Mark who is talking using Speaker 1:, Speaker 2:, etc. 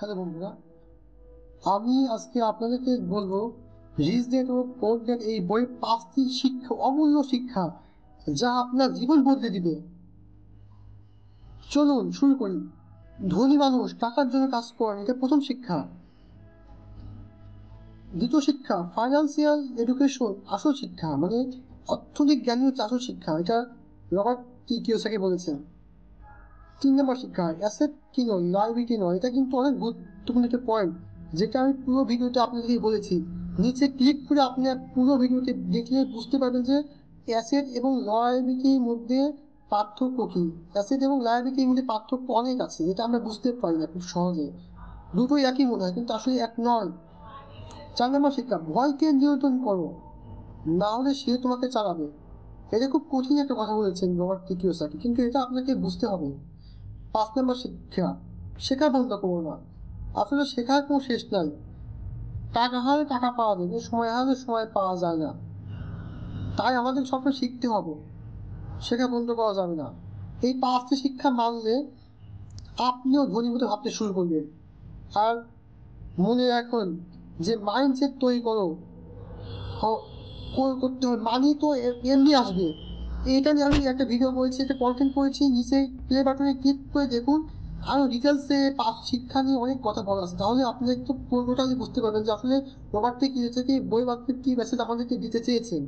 Speaker 1: Hello বন্ধুরা, আমি আজকে আপনাদেরকে বলবো রিচ ড্যাড ও পোর ড্যাড এই বই 5টি শিক্ষা, অমূল্য শিক্ষা যা আপনার জীবন বদলে দিবে। চলুন শুরু করি। ধনী মানুষ টাকার জন্য কাজ করেন, এটা প্রথম শিক্ষা। দ্বিতীয় শিক্ষা, ফাইন্যান্সিয়াল এডুকেশন আসল শিক্ষা, মানে অর্থনৈতিক জ্ঞান হচ্ছে আসল শিক্ষা, এটা রবার্ট টি কিওসাকি বলেছেন। 3 নম্বর শিক্ষা, অ্যাসেট কি নয়, লাইবিলিটি নয়। এটা কিন্তু অনেক গুরুত্বপূর্ণ একটা পয়েন্ট, যেটা আমি পুরো ভিডিওতে আপনাদেরকে বলেছি। নিচে ক্লিক করে আপনি পুরো ভিডিওতে দেখলে বুঝতে পারবেন যে অ্যাসেট এবং লায়াবিলিটির মধ্যে পার্থক্য কি। অ্যাসেট এবং লায়াবিলিটির মধ্যে পার্থক্য অনেক আছে, যেটা আমরা বুঝতে পারি না খুব সহজে। দুটোই একই মনে হয়, কিন্তু আসলে এক নয়। 4 নম্বর শিক্ষা, ভয়কে নিয়ন্ত্রণ করো, না হলে সে তোমাকে চালাবে। এটা খুব কঠিন একটা কথা বলেছেন রবার্ট টি কিওসাকি, কিন্তু এটা আপনাকে বুঝতে হবে। 5 নম্বর শিক্ষা, শেখা বন্ধ করো না। আসলে শেখার কোনো শেষ নাই। টাকা হারে টাকা পাওয়া যাবে, সময় হারে সময় পাওয়া যায় না। তাই আমাদের সবসময় শিখতে হবে, শেখা বন্ধ করা যাবে না। এই 5টি শিক্ষা মানলে আপনিও ধনী হতে ভাবতে শুরু করবেন। আর মনে রাখুন যে মাইন্ডসেট তৈরি করো, করতে হবে। মানি তো এমনি আসবে। এটা নিয়ে আমি একটা ভিডিও করেছি, একটা কন্টেন্ট করেছি, নিচে প্লে বাটনে ক্লিক করে দেখুন। আরো ডিটেলসে শিক্ষা নিয়ে অনেক কথা বলা আছে, তাহলে আপনি একটু পুরোটাই বুঝতে পারবেন যে আসলে রবার্ট টি কিওসাকি বই বাক্যে কি মেসেজ আমাদেরকে দিতে চেয়েছেন।